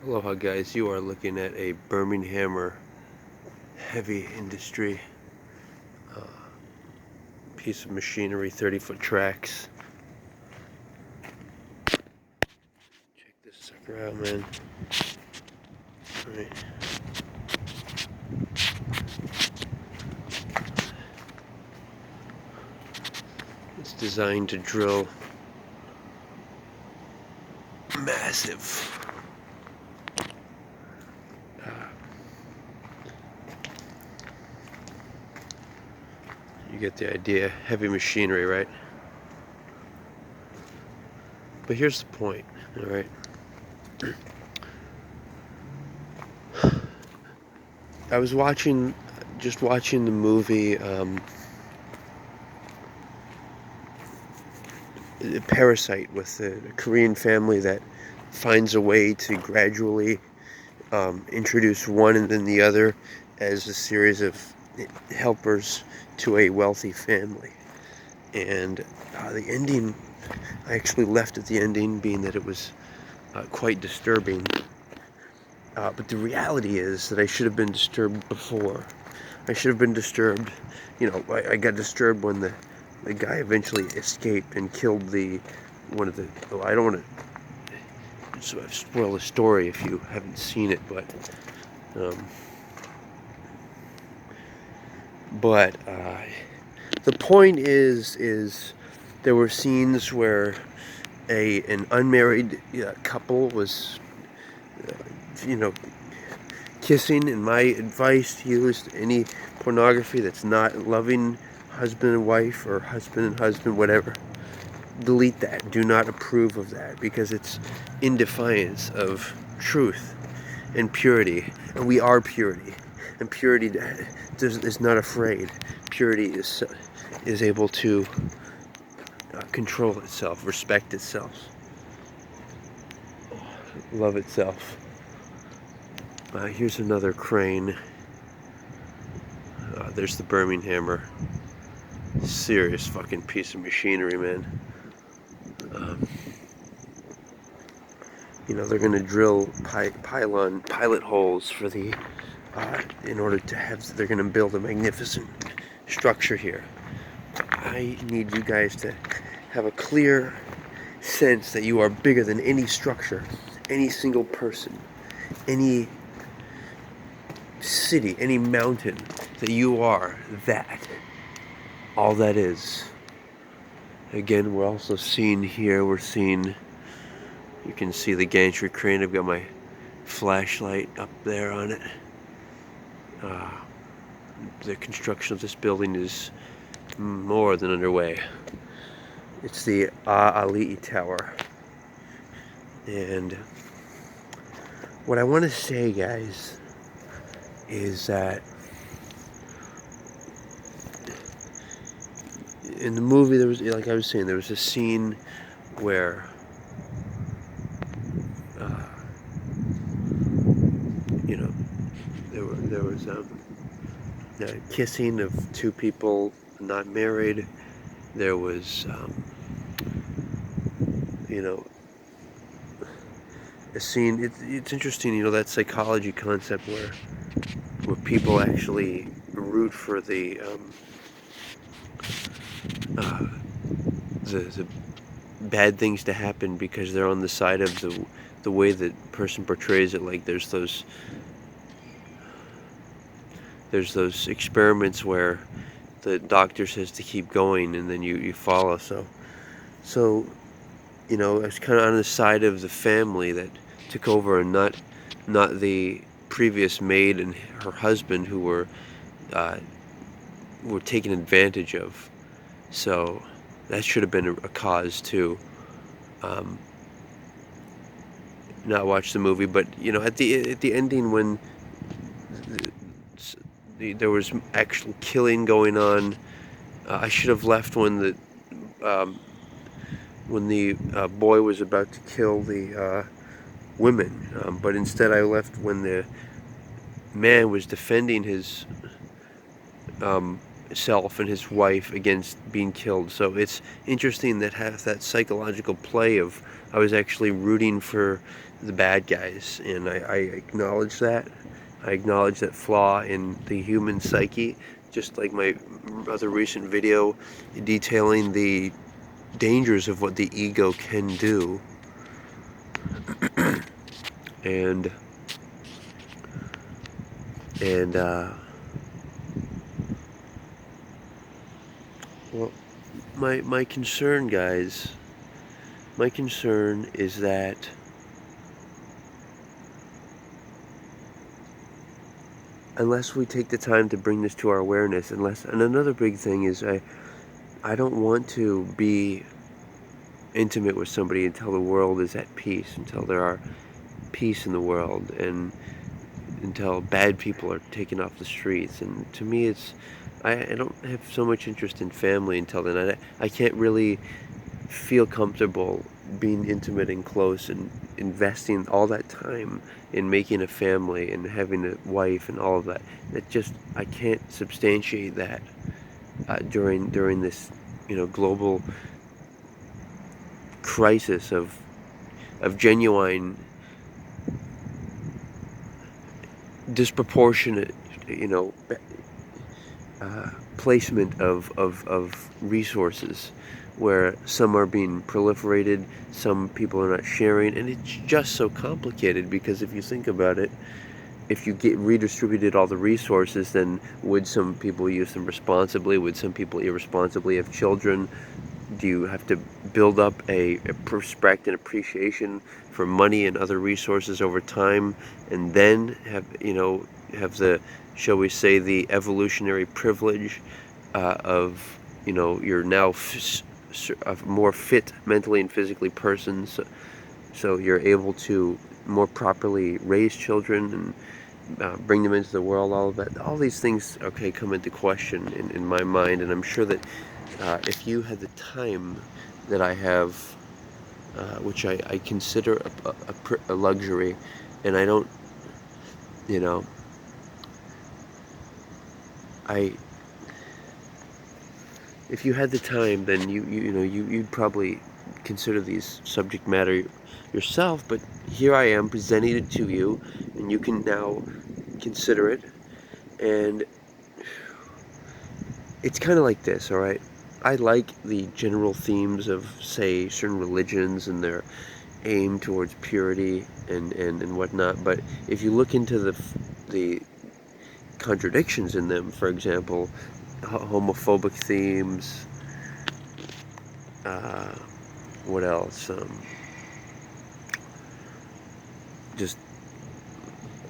Aloha guys, you are looking at a Birmingham heavy industry uh, piece of machinery, 30-foot tracks. Check this sucker out, man. All right. It's designed to drill massive you get the idea, heavy machinery, right? But here's the point, all right? I was just watching the movie Parasite with a Korean family that finds a way to gradually introduce one and then the other as a series of helpers to a wealthy family. And the ending, I actually left at the ending, being that it was quite disturbing. But the reality is that I should have been disturbed before. I should have been disturbed. I got disturbed when the guy eventually escaped and killed one of the. Well, I don't want to spoil the story if you haven't seen it, um, but the point is there were scenes where an unmarried couple was, uh, you know, kissing, and my advice to you is any pornography that's not loving husband and wife or husband and husband, whatever, delete that. Do not approve of that because it's in defiance of truth and purity, and we are purity, and purity is not afraid. Purity is able to control itself, respect itself, love itself. Here's another crane. There's the Birmingham. Serious fucking piece of machinery, man. Um, they're gonna drill pilot holes for in order to have. They're gonna build a magnificent structure here. I need you guys to have a clear sense that you are bigger than any structure, any single person, any city, any mountain, that you are that. All that is. Again, we're also seeing here, you can see the gantry crane. I've got my flashlight up there on it. The construction of this building is more than underway. It's the A'ali'i Tower. And what I want to say, guys, is that in the movie, there was, like I was saying, there was a scene where there was kissing of two people not married. There was a scene. It's interesting, that psychology concept where people actually root for the bad things to happen because they're on the side of the way that person portrays it. Like there's those experiments where the doctor says to keep going and then you follow. So I was kind of on the side of the family that took over, and not the previous maid and her husband who were taken advantage of. So that should have been a cause to not watch the movie. But at the ending, when there was actual killing going on, I should have left when the boy was about to kill the women, but instead I left when the man was defending his self and his wife against being killed. So it's interesting that has that psychological play of I was actually rooting for the bad guys, and I acknowledge that. I acknowledge that flaw in the human psyche, just like my other recent video detailing the dangers of what the ego can do. and and well, my concern, guys, my concern is that unless we take the time to bring this to our awareness, and another big thing is I don't want to be intimate with somebody until the world is at peace, until there are peace in the world, and until bad people are taken off the streets. And to me, I don't have so much interest in family until then. I can't really feel comfortable being intimate and close and investing all that time in making a family and having a wife and all of that. I can't substantiate that during this, global crisis of genuine, disproportionate, placement of resources, where some are being proliferated, some people are not sharing, and it's just so complicated. Because if you think about it, if you get redistributed all the resources, then would some people use them responsibly? Would some people irresponsibly have children? Do you have to build up a respect and appreciation for money and other resources over time, and then have the, shall we say, the evolutionary privilege of you're now a more fit mentally and physically person, so you're able to more properly raise children and bring them into the world. All of that, all these things, okay, come into question in my mind, and I'm sure that if you had the time that I have, which I consider a luxury, and I don't, you know, I, if you had the time, then you'd probably consider these subject matter yourself. But here I am presenting it to you, and you can now consider it. And it's kind of like this, all right? I like the general themes of, say, certain religions and their aim towards purity and whatnot. But if you look into the contradictions in them, for example, homophobic themes, uh, what else? Just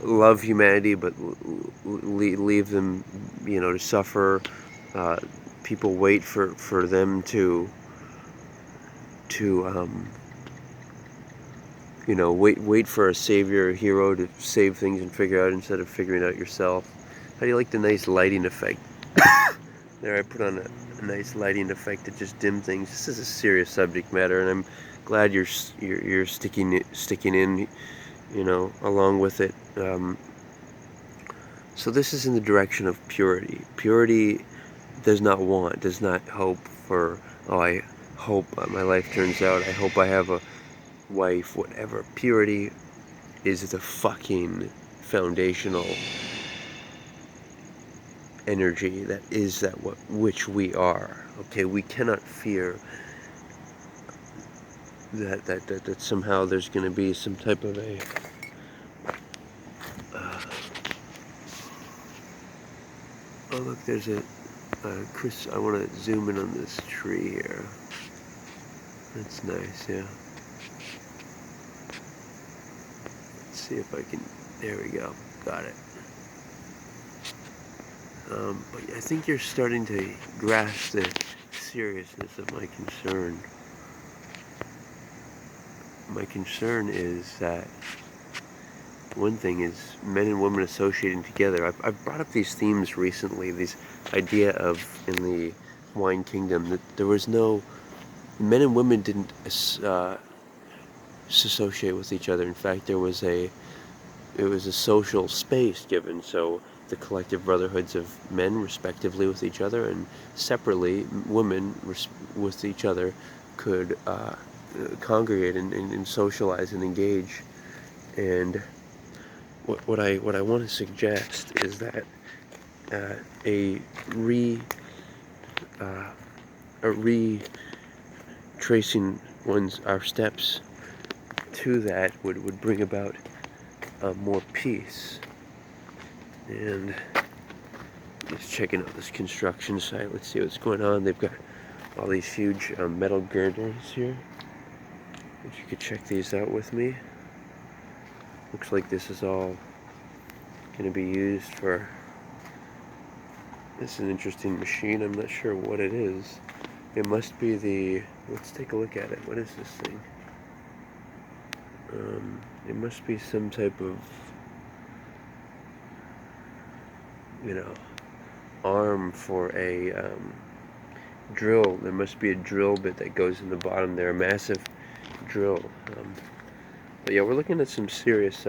love humanity, but leave them, to suffer. Uh, People wait for them to wait for a savior, a hero to save things and figure out instead of figuring out yourself. How do you like the nice lighting effect? There, I put on a nice lighting effect to just dim things. This is a serious subject matter, and I'm glad you're sticking in, along with it. So this is in the direction of purity. Purity does not hope for, oh, I hope my life turns out, I hope I have a wife, whatever. Purity is the fucking foundational energy that is which we are. Okay, we cannot fear that somehow there's going to be some type of a oh, look, there's a Chris, I want to zoom in on this tree here. That's nice, yeah. Let's see if I can, there we go, got it. But I think you're starting to grasp the seriousness of my concern. My concern is that one thing is men and women associating together. I've brought up these themes recently, this idea of, in the Hawaiian Kingdom, that there was no, men and women didn't associate with each other. In fact, it was a social space given, so the collective brotherhoods of men respectively with each other, and separately women with each other could congregate and socialize and engage. And what I want to suggest is that a uh, retracing our steps to that would bring about more peace. And just checking out this construction site. Let's see what's going on. They've got all these huge metal girders here. If you could check these out with me. Looks like this is all going to be used for... This is an interesting machine. I'm not sure what it is. It must be the... Let's take a look at it. What is this thing? It must be some type of, arm for a drill. There must be a drill bit that goes in the bottom there, a massive drill. But yeah, we're looking at some serious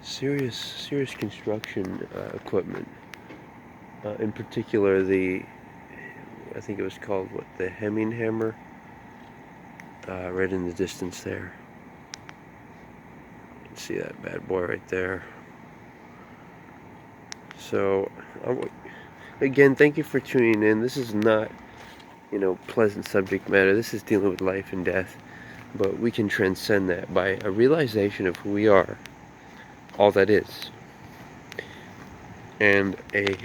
serious construction equipment. In particular, I think it was called the Hemming hammer. Right in the distance there. You can see that bad boy right there. So, again, thank you for tuning in. This is not, pleasant subject matter. This is dealing with life and death. But we can transcend that by a realization of who we are, all that is, and a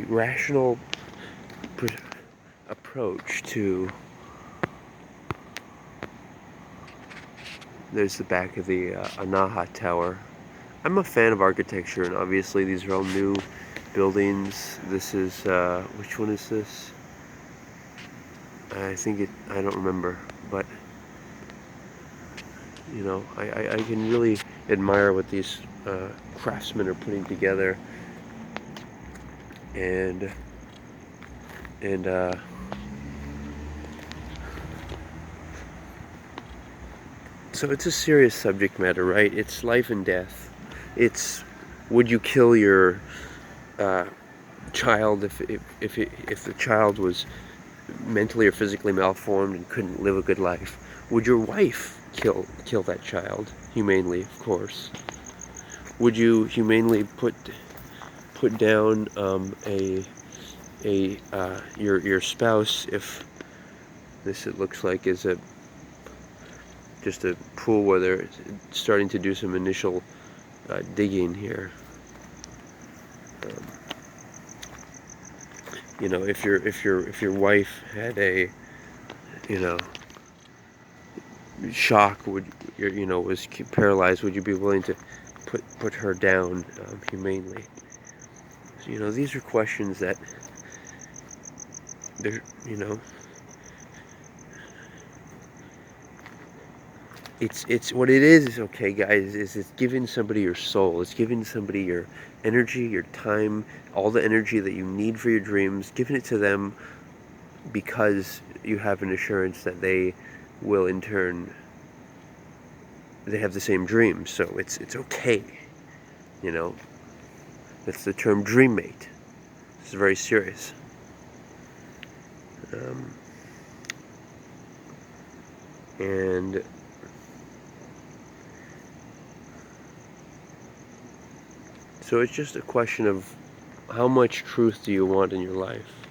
rational approach to... There's the back of the Anaha Tower. I'm a fan of architecture, and obviously these are all new buildings. This is, which one is this? I don't remember, but, I can really admire what these craftsmen are putting together. And so it's a serious subject matter, right? It's life and death. It's, would you kill your child if the child was mentally or physically malformed and couldn't live a good life? Would your wife kill that child humanely? Of course. Would you humanely put down your spouse if this, it looks like, is just a pool where they're starting to do some initial digging here. If your wife had a shock, was paralyzed, would you be willing to put her down humanely? So, these are questions that they're, it's what it is, okay, guys, is it's giving somebody your soul. It's giving somebody your energy, your time, all the energy that you need for your dreams, giving it to them because you have an assurance that they will in turn, they have the same dreams. So it's okay, that's the term dream mate. It's very serious. And so it's just a question of how much truth do you want in your life?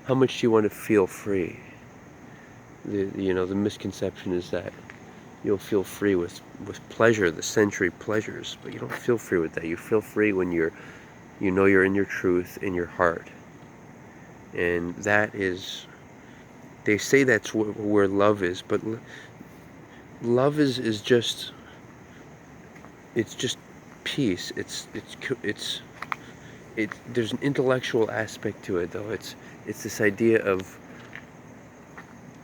How much do you want to feel free? The misconception is that you'll feel free with pleasure, the sensory pleasures, but you don't feel free with that. You feel free when you're in your truth, in your heart. And that is, they say that's where love is, but love is just, it's just peace. There's an intellectual aspect to it, though. It's this idea of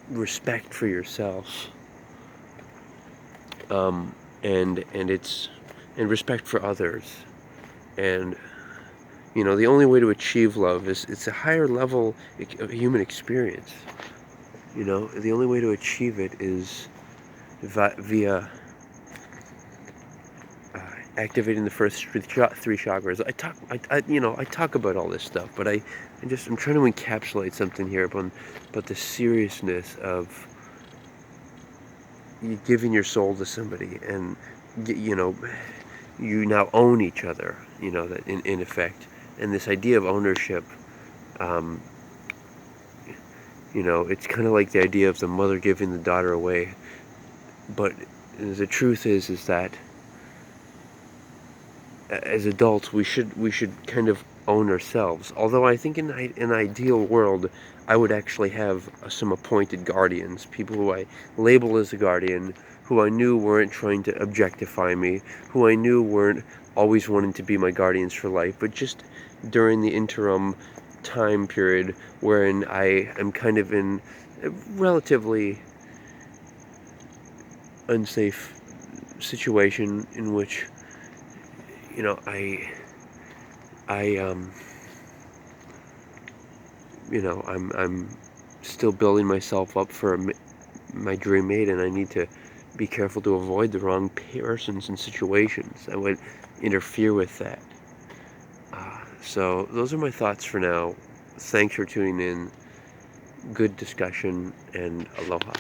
respect for yourself, and respect for others, and the only way to achieve love is it's a higher level of human experience. The only way to achieve it is via activating the first three chakras. I talk about all this stuff, but I'm trying to encapsulate something here about the seriousness of you're giving your soul to somebody, and you know, you now own each other. You know that in effect, and this idea of ownership. Um, it's kind of like the idea of the mother giving the daughter away. But the truth is that as adults we should kind of own ourselves. Although I think in an ideal world, I would actually have some appointed guardians, people who I label as a guardian, who I knew weren't trying to objectify me, who I knew weren't always wanting to be my guardians for life, but just during the interim time period wherein I am kind of in a relatively unsafe situation in which you know I I'm still building myself up for my dream mate, and I need to be careful to avoid the wrong persons and situations that would interfere with that. So those are my thoughts for now. Thanks for tuning in. Good discussion, and aloha.